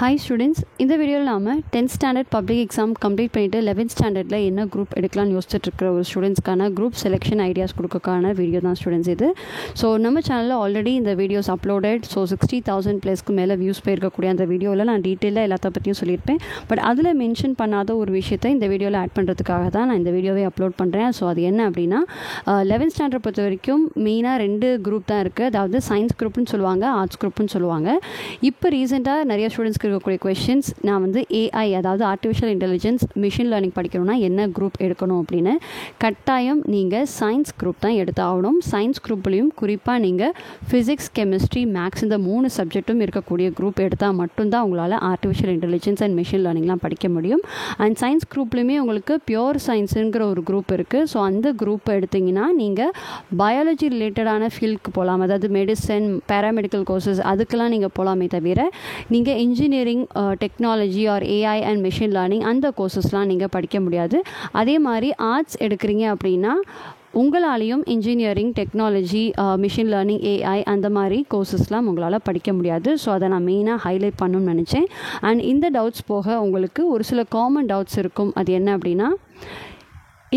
Hi students, இந்த வீடியோவில் நாம் 10th standard public exam complete பண்ணிவிட்டு 11th ஸ்டாண்டர்டில் என்ன குரூப் எடுக்கலாம்னு யோசிச்சுட்ருக்கிற ஒரு ஸ்டூடெண்ட்ஸ்க்கான குரூப் செலெக்ஷன் ஐடியாஸ் கொடுக்கக்கான வீடியோ தான் ஸ்டூடெண்ட்ஸ் இது. ஸோ நம்ம சேனலில் ஆல்ரெடி இந்த வீடியோஸ் அப்லோடட். ஸோ 60,000+ மேலே வியூஸ் போயிருக்கக்கூடிய அந்த வீடியோவில் நான் டீட்டெயிலாக எல்லாத்த பற்றியும் சொல்லியிருப்பேன். பட் அதில் மென்ஷன் பண்ணாத ஒரு விஷயத்தை இந்த வீடியோவில் ஆட் பண்ணுறதுக்காக தான் நான் இந்த வீடியோவை அப்லோட் பண்ணுறேன். ஸோ அது என்ன அப்படின்னா, 11th ஸ்டாண்டர்ட் பொறுத்த வரைக்கும் மெயினாக 2 குரூப் தான் இருக்குது. அதாவது சயின்ஸ் குரூப்னு சொல்லுவாங்க, ஆர்ட்ஸ் குரூப்னு சொல்லுவாங்க. இப்போ ரீசெண்டாக நிறைய ஸ்டூடெண்ட்ஸ்க்கு இருக்கக்கூடிய கொஷின்ஸ், நான் வந்து ஏஐ அதாவது ஆர்டிஃபிஷியல் இன்டெலிஜென்ஸ் மிஷின் லேர்னிங் படிக்கணும்னா என்ன குரூப் எடுக்கணும் அப்படின்னு. கட்டாயம் நீங்கள் சயின்ஸ் குரூப் தான் எடுத்தாகணும். சயின்ஸ் குரூப்லேயும் குறிப்பாக நீங்கள் ஃபிசிக்ஸ், கெமிஸ்ட்ரி, மேக்ஸ் இந்த 3 சப்ஜெக்ட்டும் இருக்கக்கூடிய குரூப் எடுத்தால் மட்டும்தான் உங்களால் ஆர்டிஃபிஷியல் இன்டெலிஜென்ஸ் அண்ட் மிஷின் லேர்னிங்லாம் படிக்க முடியும். அண்ட் சயின்ஸ் குரூப்லேயுமே உங்களுக்கு பியோர் சயின்ஸுங்கிற ஒரு குரூப் இருக்குது. ஸோ அந்த குரூப்பை எடுத்திங்கன்னா நீங்கள் பயாலஜி ரிலேட்டடான ஃபீல்டுக்கு போகலாம். அதாவது மெடிசன், பேராமெடிக்கல் கோர்சஸ் அதுக்கெல்லாம் நீங்கள் போகலாமே தவிர நீங்கள் engineering, technology R AI and machine learning அந்த கோர்சஸ்லாம் நீங்கள் படிக்க முடியாது. அதே மாதிரி ஆர்ட்ஸ் எடுக்கிறீங்க அப்படின்னா உங்களாலையும் engineering, technology, machine learning, AI அந்த மாதிரி கோர்சஸ்லாம் உங்களால் படிக்க முடியாது. ஸோ அதை நான் மெயினாக ஹைலைட் பண்ணணும்னு நினச்சேன். அண்ட் இந்த டவுட்ஸ் போக உங்களுக்கு ஒரு சில காமன் டவுட்ஸ் இருக்கும். அது என்ன அப்படின்னா,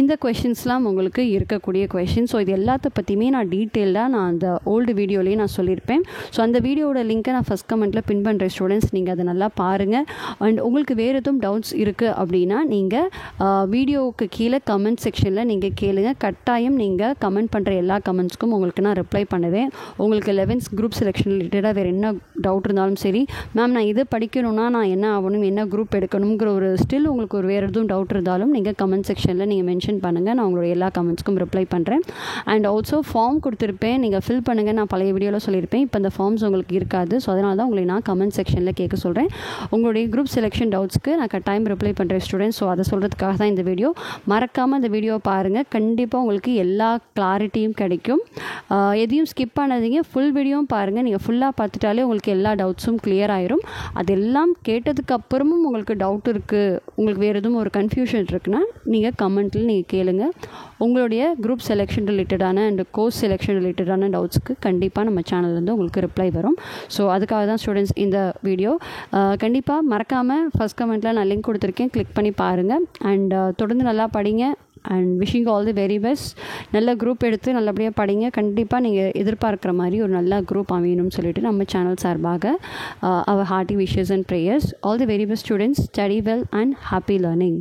இந்த கொஷின்ஸ்லாம் உங்களுக்கு இருக்கக்கூடிய கொஷின். ஸோ இது எல்லாத்த பற்றியுமே நான் டீட்டெயில்டாக நான் அந்த ஓல்டு வீடியோலேயே நான் சொல்லியிருப்பேன். ஸோ அந்த வீடியோட லிங்க்கை நான் ஃபஸ்ட் கமெண்ட்டில் பின் பண்ணுற ஸ்டூடெண்ட்ஸ், நீங்கள் அதை நல்லா பாருங்கள். அண்ட் உங்களுக்கு வேறு எதுவும் டவுட்ஸ் இருக்குது அப்படின்னா நீங்கள் வீடியோவுக்கு கீழே கமெண்ட் செக்ஷனில் நீங்கள் கேளுங்க. கட்டாயம் நீங்கள் கமெண்ட் பண்ணுற எல்லா கமெண்ட்ஸ்க்கும் உங்களுக்கு நான் ரிப்ளை பண்ணுவேன். உங்களுக்கு 11th குரூப் செலெக்ஷன் ரிலேட்டடாக வேறு என்ன டவுட் இருந்தாலும் சரி, மேம் நான் இது படிக்கணும்னா நான் என்ன ஆகணும், என்ன குரூப் எடுக்கணுங்கிற ஒரு ஸ்டில் உங்களுக்கு ஒரு வேறு எதுவும் டவுட் இருந்தாலும் நீங்கள் கமெண்ட் செக்ஷனில் நீங்கள் மென்ஷன் பண்ணுங்கள். நான் உங்களோட எல்லா கமெண்ட்ஸ்க்கும் ரிப்ளை பண்ணுறேன். அண்ட் ஆல்சோ ஃபார்ம் கொடுத்துருப்பேன், நீங்கள் ஃபில் பண்ணுங்கள். நான் பழைய வீடியோவில் சொல்லியிருப்பேன். இப்போ அந்த ஃபார்ம்ஸ் உங்களுக்கு இருக்காது. ஸோ அதனால தான் உங்களை நான் கமெண்ட் செக்ஷனில் கேட்க சொல்கிறேன். உங்களுடைய குரூப் செலெக்ஷன் டவுட்ஸ்க்கு நான் கட்டாயம் ரிப்ளை பண்ணுறேன் ஸ்டூடெண்ட்ஸ். ஸோ அதை சொல்கிறதுக்காக தான் இந்த வீடியோ. மறக்காமல் இந்த வீடியோ பாருங்கள். கண்டிப்பாக உங்களுக்கு எல்லா கிளாரிட்டியும் கிடைக்கும். எதையும் ஸ்கிப் பண்ணாதீங்க, ஃபுல் வீடியோவும் பாருங்கள். நீங்கள் ஃபுல்லாக பார்த்துட்டாலே உங்களுக்கு எல்லா டவுட்ஸும் கிளியர் ஆயிரும். அதெல்லாம் கேட்டதுக்கு அப்புறமும் உங்களுக்கு டவுட் இருக்குது, உங்களுக்கு வேறு எதுவும் ஒரு கன்ஃபியூஷன் இருக்குன்னா நீங்கள் கமெண்ட்டில் நீங்கள் கேளுங்க. உங்களுடைய குரூப் செலெக்ஷன் ரிலேட்டடான அண்ட் கோர்ஸ் செலெக்ஷன் ரிலேட்டடான டவுட்ஸ்க்கு கண்டிப்பாக நம்ம சேனல்லேருந்து உங்களுக்கு ரிப்ளை வரும். ஸோ அதுக்காக தான் ஸ்டூடெண்ட்ஸ் இந்த வீடியோ. கண்டிப்பாக மறக்காமல் ஃபஸ்ட் கமெண்ட்டில் நான் லிங்க் கொடுத்துருக்கேன், கிளிக் பண்ணி பாருங்கள். அண்ட் தொடர்ந்து நல்லா படிங்க. And wishing all the very best. நல்ல குரூப் எடுத்து நல்லபடியாக படிங்க. கண்டிப்பாக நீங்கள் எதிர்பார்க்குற மாதிரி ஒரு நல்ல குரூப் அமையணும்னு சொல்லிட்டு நம்ம சேனல் சார்பாக அவர் hearty wishes and prayers. All the very best students. Study well and happy learning.